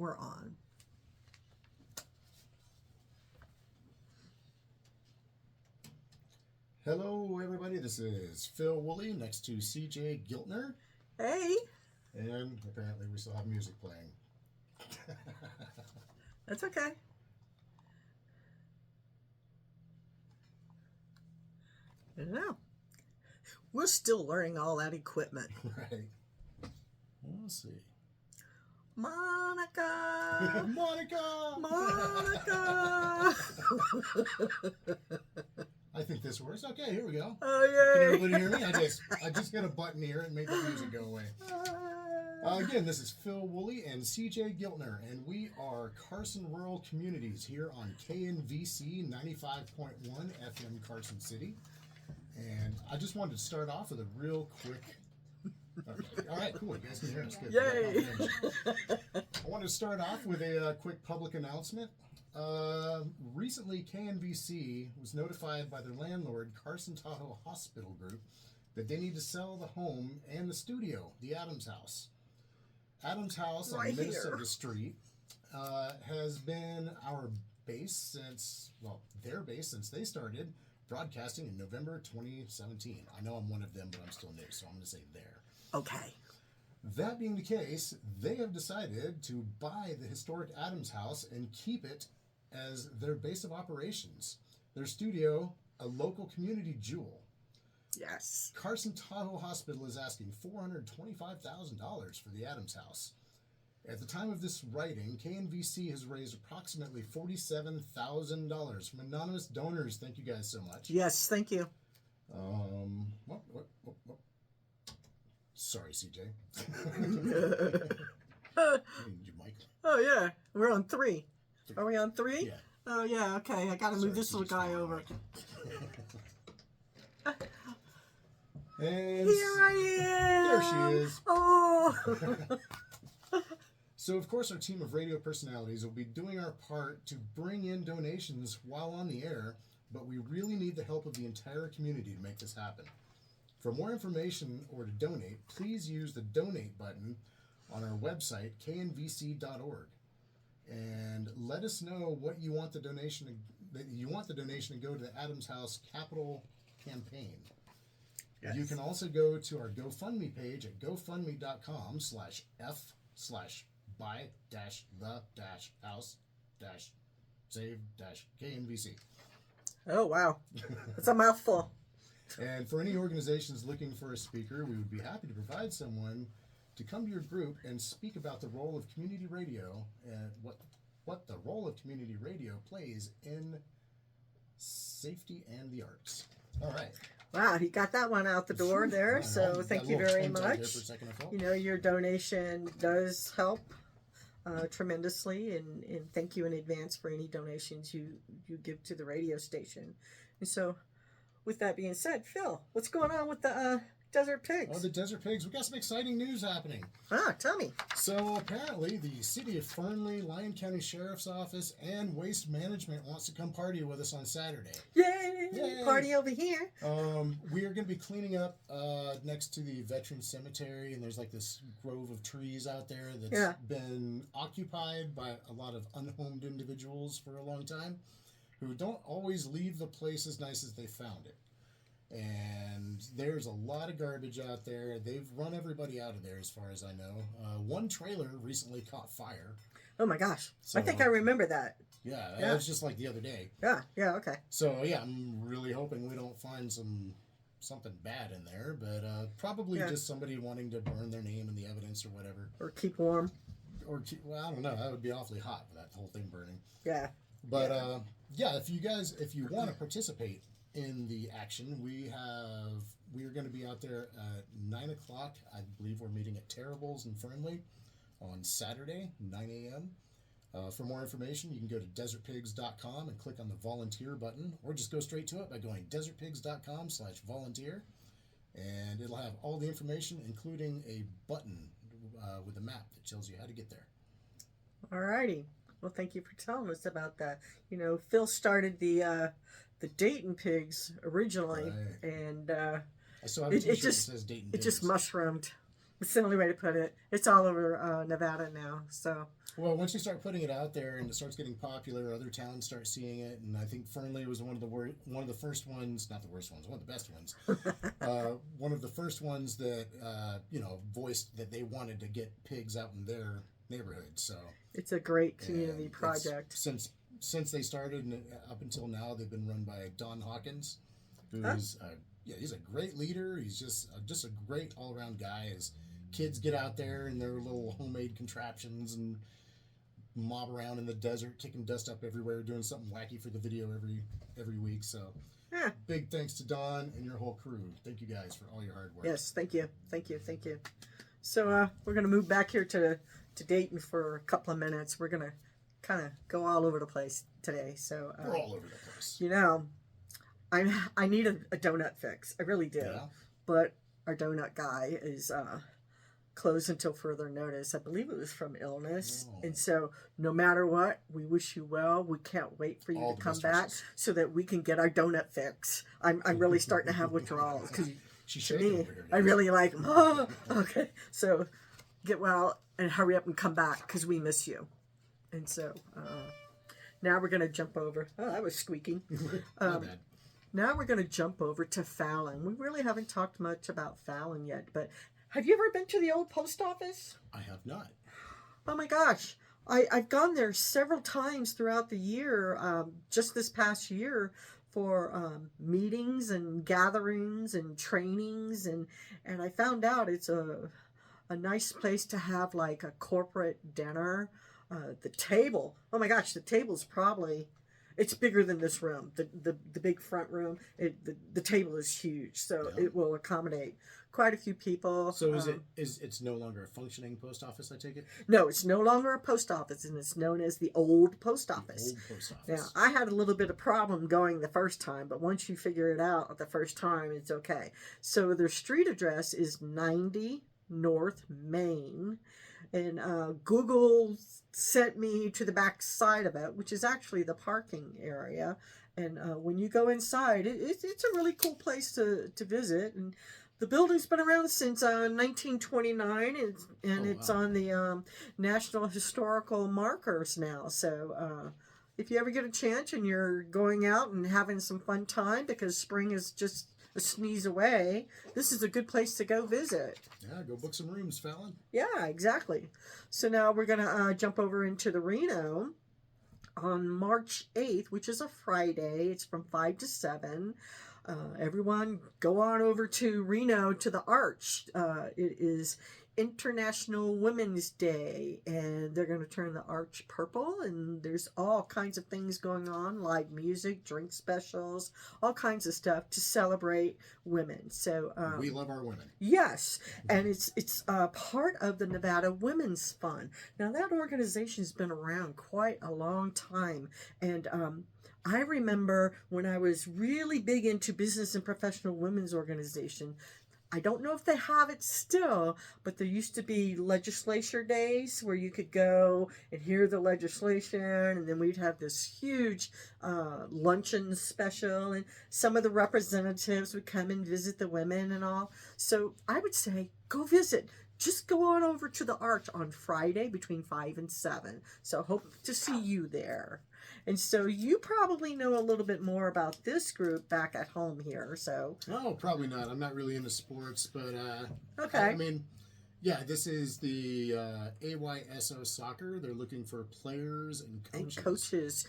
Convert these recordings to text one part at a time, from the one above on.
we're on. Hello, everybody. This is Phil Woolley next to CJ Giltner. Hey. And apparently we still have music playing. That's okay. I don't know. We're still learning all that equipment. Right. We'll see. Monica! Monica! Monica! I think this works. Okay, here we go. Oh, Can yay! everybody hear me? I just hit a button here and made the music go away. Again, this is Phil Woolley and CJ Giltner, and we are Carson Rural Communities here on KNVC 95.1 FM Carson City. And I just wanted to start off with a real quick... All right, cool. You guys can hear us. Good. Yay! I wanted to start off with a quick public announcement. Recently, KNVC was notified by their landlord, Carson Tahoe Hospital Group, that they need to sell the home and the studio, the Adams House. Adams House Right on Minnesota here. Street has been our base since, well, their base since they started broadcasting in November 2017. I know I'm one of them, but I'm still new, so I'm going to say there. Okay. That being the case, they have decided to buy the historic Adams House and keep it as their base of operations. Their studio, a local community jewel. Yes. Carson Tahoe Hospital is asking $425,000 for the Adams House. At the time of this writing, KNVC has raised approximately $47,000 from anonymous donors. Thank you guys so much. Yes, thank you. What? Sorry, CJ. Your mic. Oh, yeah. We're on 3. Are we on 3? Yeah. Oh, yeah. Okay. I got to move this little guy over. And Here I am. there she is. Oh. So, of course, our team of radio personalities will be doing our part to bring in donations while on the air, but we really need the help of the entire community to make this happen. For more information or to donate, please use the donate button on our website, knvc.org, and let us know what you want the donation to, that you want the donation to go to the Adams House Capital Campaign. Yes. You can also go to our GoFundMe page at gofundme.com/f/buy-the-house-save-KNVC. Oh, wow. That's a mouthful. And for any organizations looking for a speaker, we would be happy to provide someone to come to your group and speak about the role of community radio and what the role of community radio plays in safety and the arts. All right. Wow, he got that one out the door there, I so know. thank Got a you little very tongue-tied there much. for a second, I felt. You know, your donation does help tremendously, and thank you in advance for any donations you give to the radio station. And so, with that being said, Phil, what's going on with the Desert Pigs? Oh, the Desert Pigs. We got some exciting news happening. Tell me. So apparently the city of Fernley, Lyon County Sheriff's Office, and Waste Management wants to come party with us on Saturday. Yay! Yay! Party over here. We are going to be cleaning up next to the Veteran Cemetery, and there's like this grove of trees out there that's been occupied by a lot of unhomed individuals for a long time who don't always leave the place as nice as they found it. And there's a lot of garbage out there. They've run everybody out of there as far as I know. One trailer recently caught fire. Oh my gosh. So, I think I remember that. Yeah, that was just like the other day. Yeah, okay. So yeah, I'm really hoping we don't find something bad in there, but probably just somebody wanting to burn their name in the evidence or whatever. Or keep warm. Well, I don't know. That would be awfully hot with that whole thing burning. Yeah. But if you want to participate in the action, we are going to be out there at 9 o'clock. I believe we're meeting at Terrible's in Fernley on Saturday, 9 a.m. For more information, you can go to desertpigs.com and click on the volunteer button, or just go straight to it by going desertpigs.com/volunteer, and it'll have all the information, including a button with a map that tells you how to get there. Alrighty. Well, thank you for telling us about that. You know, Phil started the Dayton Pigs originally, Right. and I still have a t-shirt that says Dayton it Pigs. just mushroomed. It's the only way to put it. It's all over Nevada now. So Well, once you start putting it out there and it starts getting popular, other towns start seeing it, and I think Fernley was one of the first ones, not the worst ones, one of the best ones. One of the first ones that voiced that they wanted to get pigs out in their neighborhood. So it's a great community project. Since they started and up until now, they've been run by Don Hawkins, who's he's a great leader. He's just a great all around guy. His kids get out there in their little homemade contraptions and mob around in the desert, kicking dust up everywhere, doing something wacky for the video every week. So big thanks to Don and your whole crew. Thank you guys for all your hard work. Yes, thank you. So we're gonna move back here to Dayton for a couple of minutes. We're gonna kind of go all over the place today. So we're all over the place. I need a donut fix. I really do. Yeah. But our donut guy is closed until further notice. I believe it was from illness. Oh. And so no matter what, we wish you well. We can't wait for you All to the come best back wishes. so that we can get our donut fix. I'm really starting to have withdrawals because She's to shaking me, over here. I really like them. Oh, okay. So get well and hurry up and come back because we miss you. And so now we're going to jump over. Oh, that was squeaking. My bad. Now we're going to jump over to Fallon. We really haven't talked much about Fallon yet, but have you ever been to the old post office? I have not. Oh my gosh. I've gone there several times throughout the year, just this past year for meetings and gatherings and trainings, and I found out it's a nice place to have like a corporate dinner. The table, oh my gosh, the table's probably, it's bigger than this room. The big front room, the table is huge, so it will accommodate quite a few people. So it's no longer a functioning post office, I take it? No, it's no longer a post office, and it's known as the old post office. Old post office. Now, I had a little bit of problem going the first time, but once you figure it out the first time, it's okay. So their street address is 90 North Main, and Google sent me to the back side of it, which is actually the parking area. And when you go inside, it's a really cool place to visit. And the building's been around since 1929, and it's on the National Historical Markers now. So if you ever get a chance and you're going out and having some fun time because spring is just a sneeze away, this is a good place to go visit. Yeah, go book some rooms, Fallon. Yeah, exactly. So now we're going to jump over into the Reno on March 8th, which is a Friday. It's from 5 to 7. Everyone go on over to Reno to the Arch. It is International Women's Day, and they're going to turn the Arch purple, and there's all kinds of things going on, live music, drink specials, all kinds of stuff to celebrate women. So We love our women. yes, and it's part of the Nevada Women's Fund. Now that organization's been around quite a long time, and I remember when I was really big into business and professional women's organization. I don't know if they have it still, but there used to be legislature days where you could go and hear the legislation, and then we'd have this huge luncheon special, and some of the representatives would come and visit the women and all. So I would say go visit. Just go on over to the Arch on Friday between 5 and 7. So hope to see you there. And so you probably know a little bit more about this group back at home here. So Oh, probably not. I'm not really into sports, but okay. I mean, yeah, this is the AYSO soccer. They're looking for players and coaches. And coaches,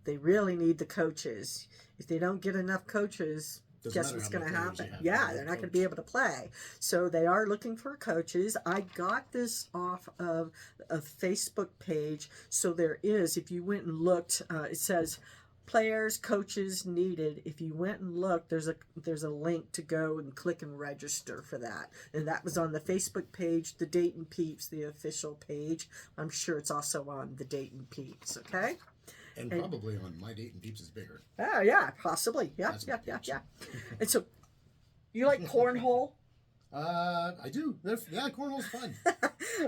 they really need the coaches. If they don't get enough coaches, Doesn't guess matter what's how going to many players you happen? have, Yeah, you're they're a not going to coach. be able to play. So they are looking for coaches. I got this off of a Facebook page. So there is, if you went and looked, it says players, coaches needed. If you went and looked, there's a link to go and click and register for that. And that was on the Facebook page, the Dayton Peeps, the official page. I'm sure it's also on the Dayton Peeps, okay? And probably on My Dayton Peeps is bigger. Oh, yeah, possibly. Yeah, That's yeah, my yeah, peeps. yeah. And so, you like cornhole? I do. Yeah, cornhole's fun.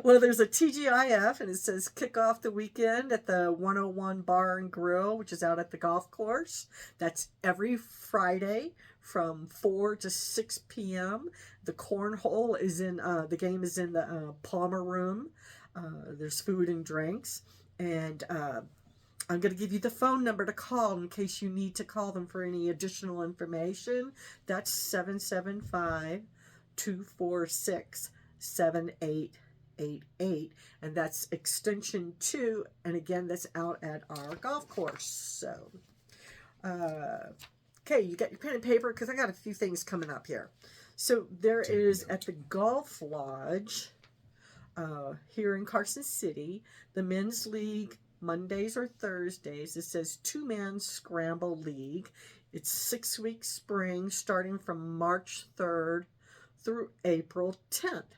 Well, there's a TGIF, and it says kick off the weekend at the 101 Bar and Grill, which is out at the golf course. That's every Friday from 4 to 6 p.m. The cornhole is in, the game is in the Palmer Room. There's food and drinks. And I'm going to give you the phone number to call in case you need to call them for any additional information. That's 775-246-7888, and that's extension 2, and again, that's out at our golf course. So okay, you got your pen and paper, because I got a few things coming up here. So there is at the Golf Lodge here in Carson City, the Men's League Mondays or Thursdays. It says 2-man scramble league. It's 6-week spring starting from March 3rd through April 10th.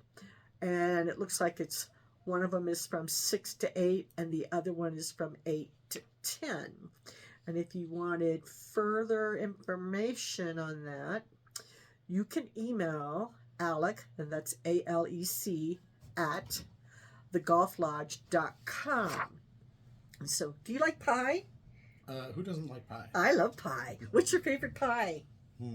And it looks like it's one of them is from 6 to 8 and the other one is from 8 to 10. And if you wanted further information on that, you can email Alec, and that's ALEC, at thegolflodge.com. So, do you like pie? Who doesn't like pie? I love pie. What's your favorite pie? I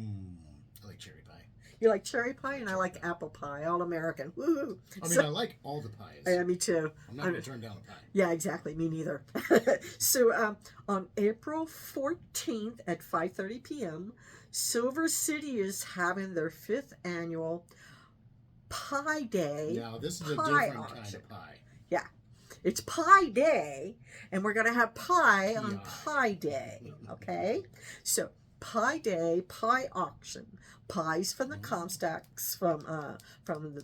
like cherry pie. You like cherry pie, and I like apple pie, all American. Woo! I mean, I like all the pies. Yeah, me too. I'm not going to turn down a pie. Yeah, exactly. Me neither. So, on April 14th at 5:30 p.m., Silver City is having their 5th annual Pie Day. Now, this is a pie different auction. kind of pie. Yeah. It's Pie Day, and we're going to have pie on Pie Day, okay? So, Pie Day, pie auction. Pies from the Comstocks, from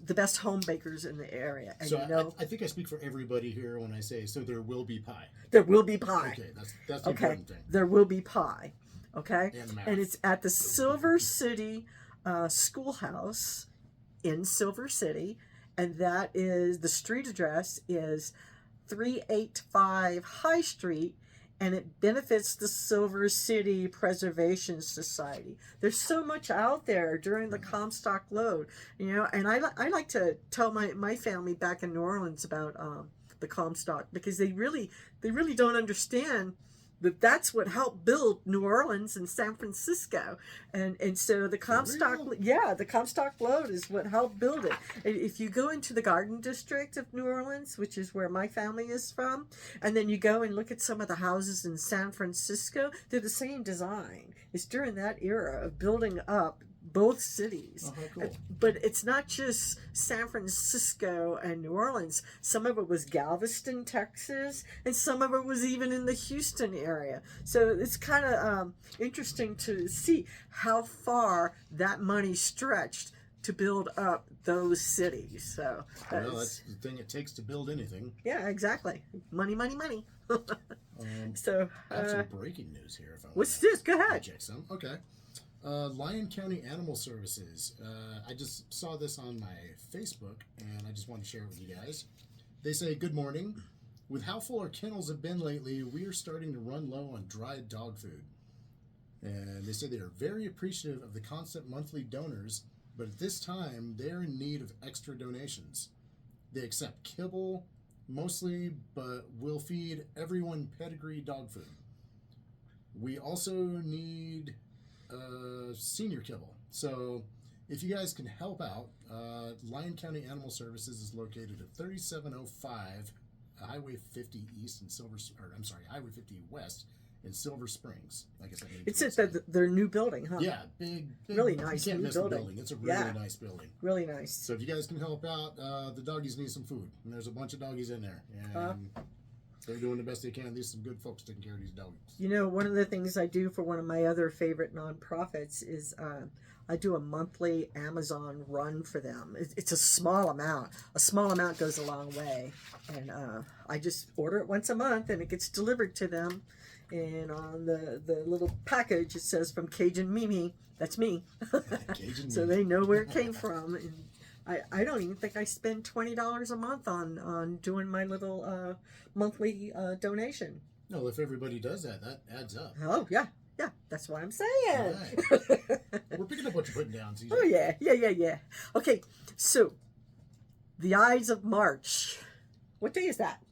the best home bakers in the area. And So you know, I think I speak for everybody here when I say, so there will be pie. there will be pie. Okay, that's the important thing. There will be pie, okay? And And it's at the Silver City Schoolhouse in Silver City, and that is, the street address is 385 High Street, and it benefits the Silver City Preservation Society. There's so much out there during the Comstock load, you know, and I like to tell my family back in New Orleans about the Comstock, because they really don't understand that that's what helped build New Orleans and San Francisco, and so the Comstock, the Comstock Lode is what helped build it. And if you go into the Garden District of New Orleans, which is where my family is from, and then you go and look at some of the houses in San Francisco, they're the same design. It's during that era of building up both cities. Cool. But it's not just San Francisco and New Orleans. Some of it was Galveston, Texas, and some of it was even in the Houston area. So it's kind of interesting to see how far that money stretched to build up those cities. So that's the thing it takes to build anything. Yeah, exactly. Money, money, money. So I have some breaking news here. If I what's this? Go ahead. Check some. Okay. Lyon County Animal Services. I just saw this on my Facebook, and I just wanted to share it with you guys. They say, good morning. With how full our kennels have been lately, we are starting to run low on dried dog food. And they say they are very appreciative of the constant monthly donors, but at this time, they're in need of extra donations. They accept kibble, mostly, but will feed everyone pedigree dog food. We also need senior kibble. So if you guys can help out, Lyon County Animal Services is located at 3705 Highway 50 East in Highway 50 West in Silver Springs. I guess it's at their new building, huh? Yeah, big really nice you can't new miss building. The building. It's a really nice building. Really nice. So if you guys can help out, the doggies need some food, and there's a bunch of doggies in there, and they're doing the best they can. There's some good folks taking care of these doggies. You know, one of the things I do for one of my other favorite nonprofits is I do a monthly Amazon run for them. It's a small amount. A small amount goes a long way. And I just order it once a month, and it gets delivered to them. And on the little package, it says from Cajun Mimi. That's me. Cajun So Mimi. they know where it came from. And I don't even think I spend $20 a month on doing my little monthly donation. No, if everybody does that, that adds up. Oh, yeah. Yeah, that's what I'm saying. We're picking up what you're putting down, CJ. Oh, yeah. Okay, so the Ides of March. What day is that?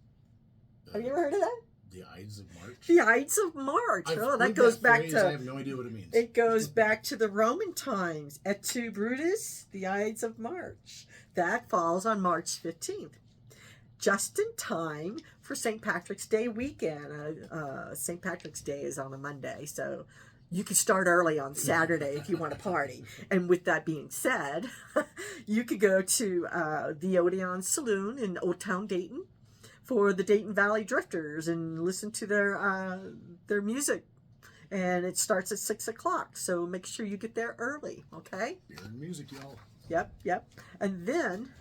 Have you ever heard of that? The Ides of March? The Ides of March. I've that heard goes that back phrase. to. I have no idea what it means. It goes back to the Roman times. Et tu, Brutus? The Ides of March. That falls on March 15th. Just in time for St. Patrick's Day weekend. St. Patrick's Day is on a Monday, so you can start early on Saturday if you want to party. And with that being said, you could go to the Odeon Saloon in Old Town Dayton for the Dayton Valley Drifters and listen to their music. And it starts at 6 o'clock, so make sure you get there early, okay? Beer and music, y'all. Yep. And then,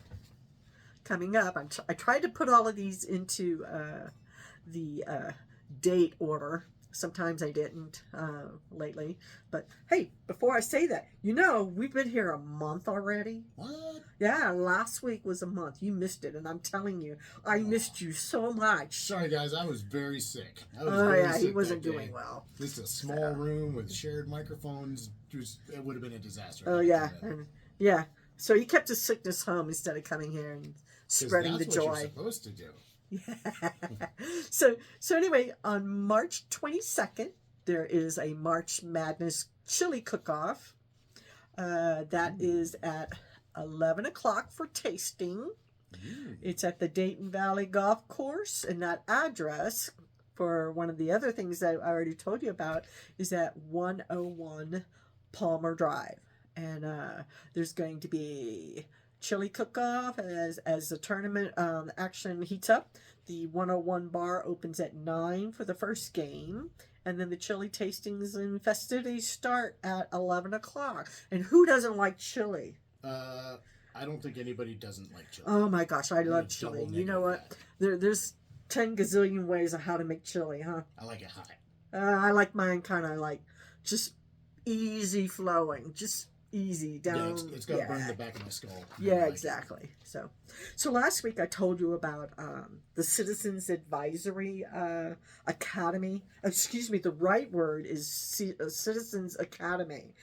coming up, I tried to put all of these into the date order. Sometimes I didn't lately. But, hey, before I say that, we've been here a month already. What? Yeah, last week was a month. You missed it, and I'm telling you, I missed you so much. Sorry, guys. I was very sick. He wasn't doing well. Just a small room with shared microphones. It would have been a disaster. Oh, yeah. Yeah. So he kept his sickness home instead of coming here and spreading the joy. That's what you're supposed to do. Yeah. So anyway, on March 22nd, there is a March Madness chili cook-off. That is at 11 o'clock for tasting. It's at the Dayton Valley Golf Course, and that address for one of the other things that I already told you about is at 101 Palmer Drive. And there's going to be chili cook-off as the tournament action heats up. The 101 bar opens at 9 for the first game, and then the chili tastings and festivities start at 11 o'clock. And who doesn't like chili? I don't think anybody doesn't like chili. Oh my gosh, I love chili. You know what? There's 10 gazillion ways of how to make chili, huh? I like it hot. I like mine kind of like just easy flowing, just easy down. Yeah, it's gonna burn the back of my skull. Yeah, exactly. So last week I told you about the Citizens Advisory Academy. Excuse me, the right word is Citizens Academy,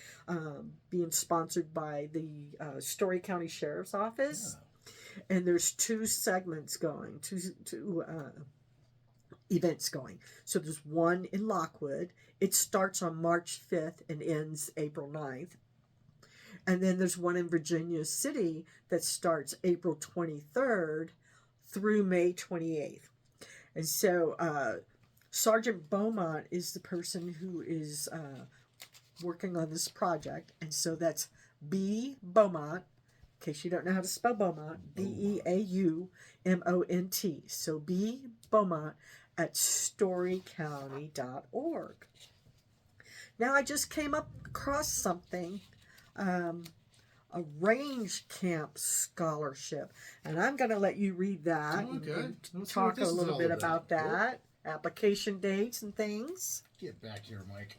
being sponsored by the Story County Sheriff's Office. Yeah. And there's two segments going, two events going. So there's one in Lockwood. It starts on March 5th and ends April 9th. And then there's one in Virginia City that starts April 23rd through May 28th. And so Sergeant Beaumont is the person who is working on this project. And so that's B. Beaumont, in case you don't know how to spell Beaumont, Beaumont. So B. Beaumont at storycounty.org. Now I just came across something. A range camp scholarship, and I'm going to let you read that and talk a little bit about that, application dates and things. Get back here, Mike.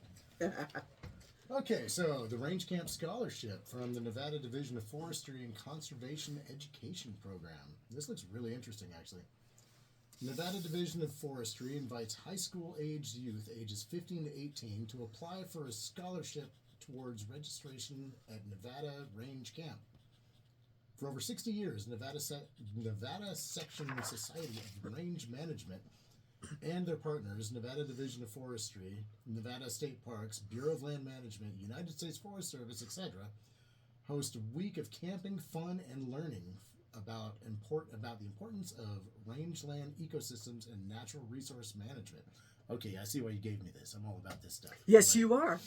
Okay, so the Range Camp Scholarship from the Nevada Division of Forestry and Conservation Education Program. This looks really interesting, actually. Nevada Division of Forestry invites high school aged youth ages 15 to 18 to apply for a scholarship towards registration at Nevada Range Camp. For over 60 years, Nevada Section Society of Range Management and their partners, Nevada Division of Forestry, Nevada State Parks, Bureau of Land Management, United States Forest Service, etc., host a week of camping, fun, and learning about the importance of rangeland ecosystems and natural resource management. Okay, I see why you gave me this. I'm all about this stuff. Yes, you are.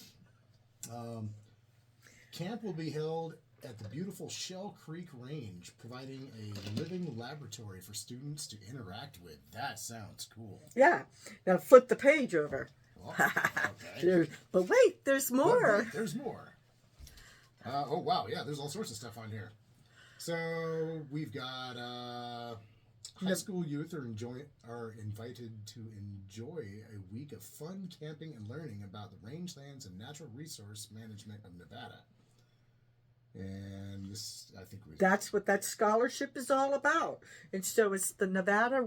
Camp will be held at the beautiful Shell Creek Range, providing a living laboratory for students to interact with. That sounds cool. Yeah. Now flip the page over. Oh, okay. But wait, there's more. Wait, there's more. Oh, wow. Yeah, there's all sorts of stuff on here. So we've got high school youth are invited to enjoy a week of fun camping and learning about the rangelands and natural resource management of Nevada. And I think that's what that scholarship is all about. And so it's the Nevada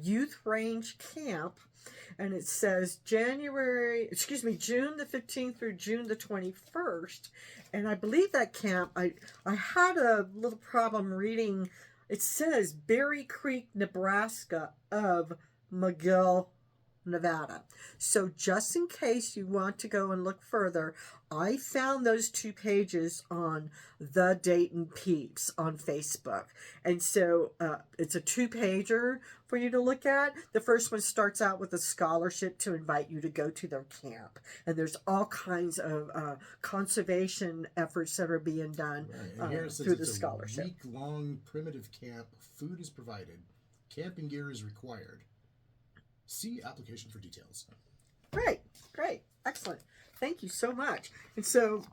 Youth Range Camp, and it says June the 15th through June the 21st. And I believe that camp, I had a little problem reading. It says Berry Creek, Nebraska of McGill, Nevada. So just in case you want to go and look further, I found those 2 pages on the Dayton Peeps on Facebook. And so it's a 2-pager for you to look at. The first one starts out with a scholarship to invite you to go to their camp. And there's all kinds of conservation efforts that are being done through the scholarship. A week-long primitive camp. Food is provided. Camping gear is required. See application for details. Great. Excellent. Thank you so much. And so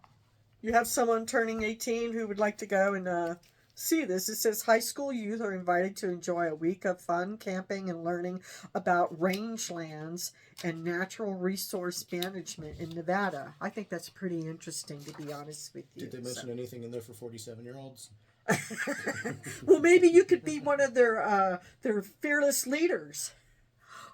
you have someone turning 18 who would like to go and see this. It says high school youth are invited to enjoy a week of fun camping and learning about rangelands and natural resource management in Nevada. I think that's pretty interesting, to be honest with you. Did they mention anything in there for 47-year-olds? Well, maybe you could be one of their fearless leaders.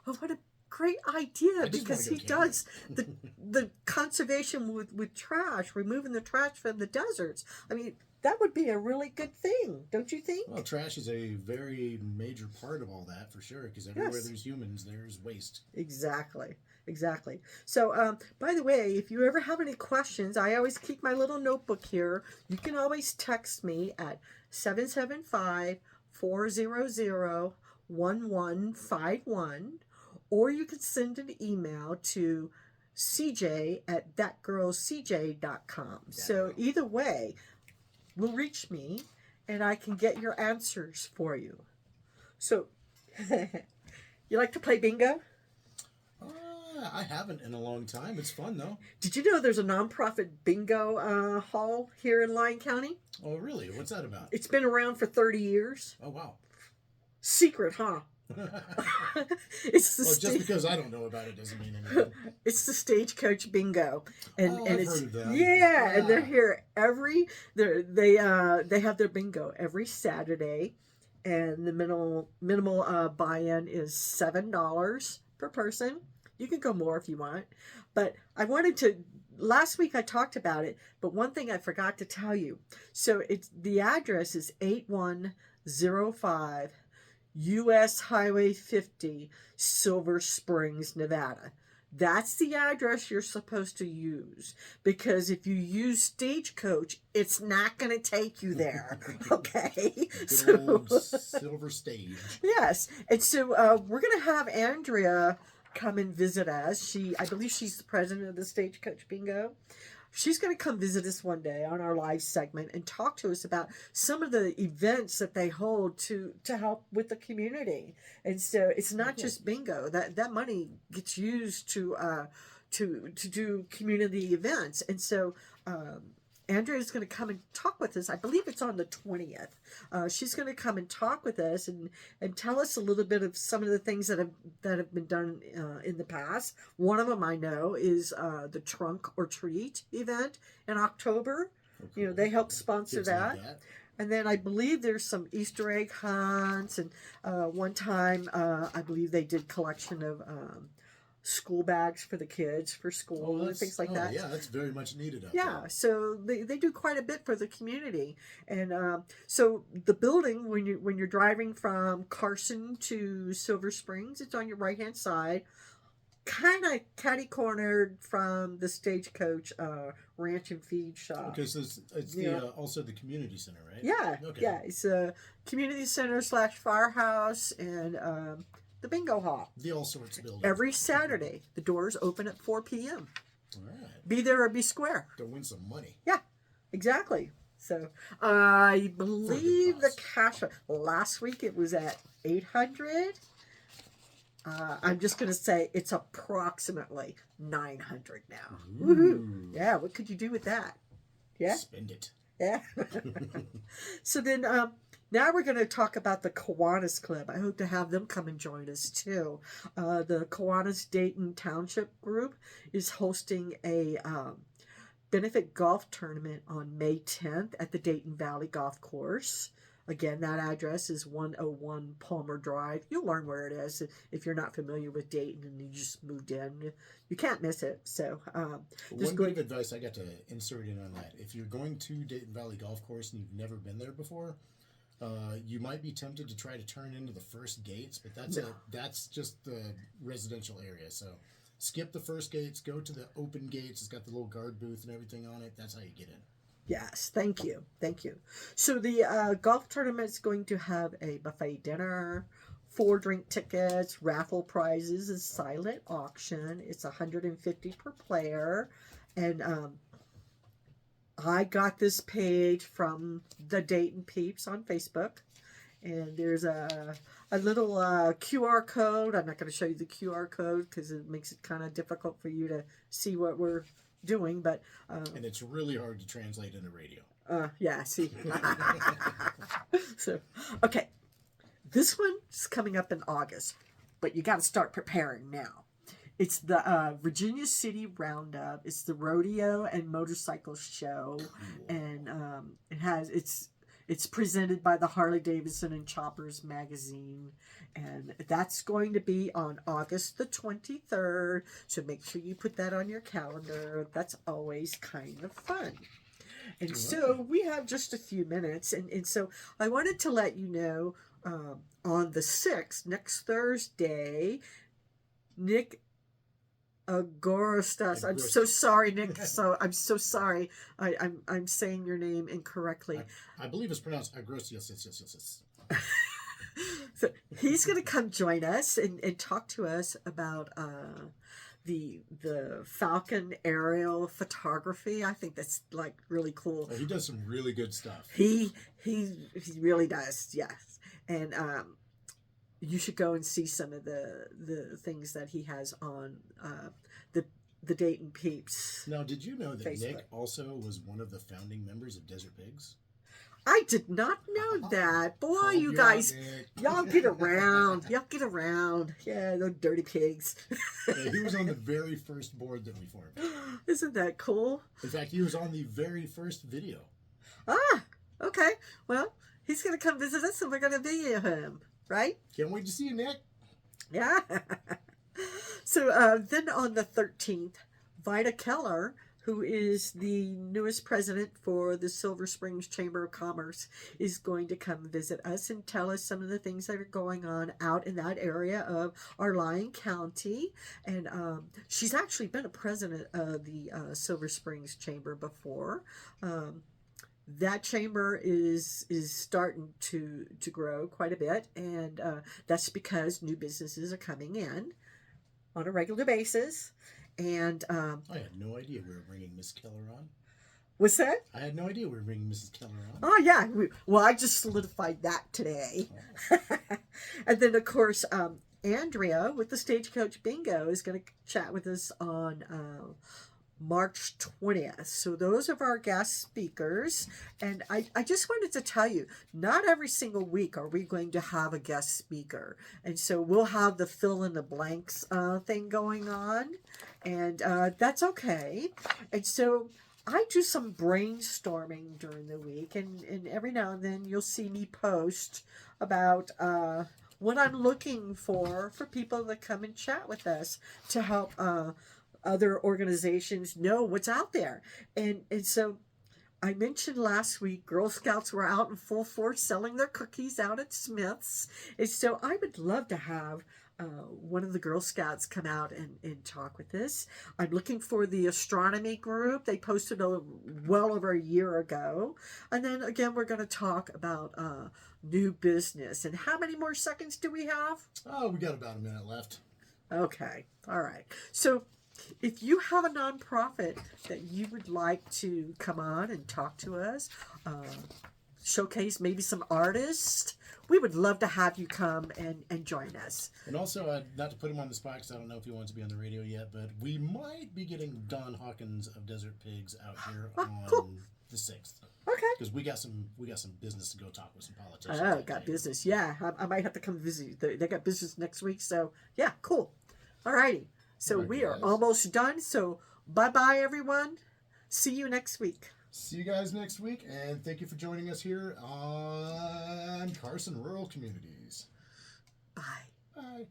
Oh, what a great idea, because he does the conservation with trash, removing the trash from the deserts. I mean, that would be a really good thing, don't you think? Well, trash is a very major part of all that, for sure, because everywhere there's humans, there's waste. Exactly. So, by the way, if you ever have any questions, I always keep my little notebook here. You can always text me at 775-400-1151. Or you can send an email to cj@thatgirlcj.com. So either way will reach me, and I can get your answers for you. So, you like to play bingo? I haven't in a long time. It's fun, though. Did you know there's a nonprofit bingo hall here in Lyon County? Oh, really? What's that about? It's been around for 30 years. Oh, wow. Secret, huh? It's just because I don't know about it doesn't mean anything. It's the Stagecoach Bingo, and I've it's heard of them. Yeah, and they're here they have their bingo every Saturday, and the minimal buy-in is $7 per person. You can go more if you want, but last week I talked about it, but one thing I forgot to tell you. So the address is 8105 U.S. Highway 50, Silver Springs, Nevada. That's the address you're supposed to use, because if you use Stagecoach, it's not going to take you there. Okay? Good old Silver Stage. Yes. And so we're going to have Andrea come and visit us. I believe she's the president of the Stagecoach Bingo. She's going to come visit us one day on our live segment and talk to us about some of the events that they hold to help with the community. And so it's not just bingo. That money gets used to do community events. And so Andrea is going to come and talk with us. I believe it's on the 20th. She's going to come and talk with us and tell us a little bit of some of the things that have been done in the past. One of them I know is the Trunk or Treat event in October. Okay. You know, they help sponsor that. And then I believe there's some Easter egg hunts, and one time I believe they did collection of school bags for the kids for school and things like that. Yeah, that's very much needed up there. So they do quite a bit for the community. And so the building, when you're driving from Carson to Silver Springs, it's on your right hand side, kind of catty cornered from the Stagecoach ranch and feed shop. Okay, so it's also the community center, right? Yeah. Okay. Yeah, it's a community center / firehouse and the bingo hall. The all sorts building. Every Saturday. The doors open at 4 p.m. All right. Be there or be square. To win some money. Yeah, exactly. So I believe the cash last week it was at 800. I'm just going to say it's approximately 900 now. Woohoo! Yeah, what could you do with that? Yeah? Spend it. Yeah. So then now we're going to talk about the Kiwanis Club. I hope to have them come and join us too. The Kiwanis Dayton Township group is hosting a benefit golf tournament on May 10th at the Dayton Valley Golf Course. Again, that address is 101 Palmer Drive. You'll learn where it is if you're not familiar with Dayton and you just moved in. You can't miss it. So, one bit of advice I got to insert in on that: if you're going to Dayton Valley Golf Course and you've never been there before, you might be tempted to try to turn into the first gates, but that's just the residential area. So skip the first gates, go to the open gates. It's got the little guard booth and everything on it. That's how you get in. Yes, thank you. So the golf tournament is going to have a buffet dinner, 4 drink tickets, raffle prizes, a silent auction. It's $150 per player, and I got this page from the Dayton Peeps on Facebook, and there's a little QR code. I'm not going to show you the QR code because it makes it kind of difficult for you to see what we're doing, but and it's really hard to translate into radio. Yeah, see. So, okay, this one's coming up in August, but you got to start preparing now. It's the Virginia City Roundup. It's the rodeo and motorcycle show, and it's presented by the Harley Davidson and Choppers magazine, and that's going to be on August the 23rd. So make sure you put that on your calendar. That's always kind of fun. And so we have just a few minutes, and so I wanted to let you know on the 6th, next Thursday, Nick Agorastas. I'm so sorry, Nick. I'm so sorry. I'm saying your name incorrectly. I believe it's pronounced Agrosios. So he's going to come join us and talk to us about the Falcon aerial photography. I think that's like really cool. He does some really good stuff. He really does. Yes, and you should go and see some of the things that he has on the Dayton Peeps. Now, did you know that Facebook. Nick also was one of the founding members of Desert Pigs? I did not know that. Boy, you guys, y'all get around. Y'all get around. Yeah, those dirty pigs. Yeah, he was on the very first board that we formed. Isn't that cool? In fact, he was on the very first video. Ah, okay. Well, he's going to come visit us and we're going to video him, right? Can't wait to see you, Nick. Yeah. So then on the 13th, Vida Keller, who is the newest president for the Silver Springs Chamber of Commerce, is going to come visit us and tell us some of the things that are going on out in that area of our Lyon County. And she's actually been a president of the Silver Springs Chamber before. That chamber is starting to grow quite a bit, and that's because new businesses are coming in on a regular basis. And I had no idea we were bringing Miss Keller on. What's that? I had no idea we were bringing Mrs. Keller on. Oh, yeah. Well, I just solidified that today. Oh. And then, of course, Andrea with the Stagecoach Bingo is going to chat with us on March 20th. So those are our guest speakers. And I just wanted to tell you, not every single week are we going to have a guest speaker. And so we'll have the fill in the blanks thing going on. And that's okay. And so I do some brainstorming during the week. And every now and then you'll see me post about what I'm looking for people to come and chat with us to help other organizations know what's out there. And so I mentioned last week Girl Scouts were out in full force selling their cookies out at Smith's. And so I would love to have one of the Girl Scouts come out and talk with us. I'm looking for the astronomy group. They posted well over a year ago. And then again, we're going to talk about new business. And how many more seconds do we have? Oh, we got about a minute left. Okay. All right. So if you have a nonprofit that you would like to come on and talk to us, showcase maybe some artists, we would love to have you come and join us. And also, not to put him on the spot because I don't know if he wants to be on the radio yet, but we might be getting Don Hawkins of Desert Pigs out here on the 6th. Okay. Because we got some business to go talk with some politicians. Oh, got business. Yeah, I might have to come visit. They got business next week, so yeah, cool. All righty. So we are almost done. So bye-bye, everyone. See you next week. See you guys next week, and thank you for joining us here on Carson Rural Communities. Bye. Bye.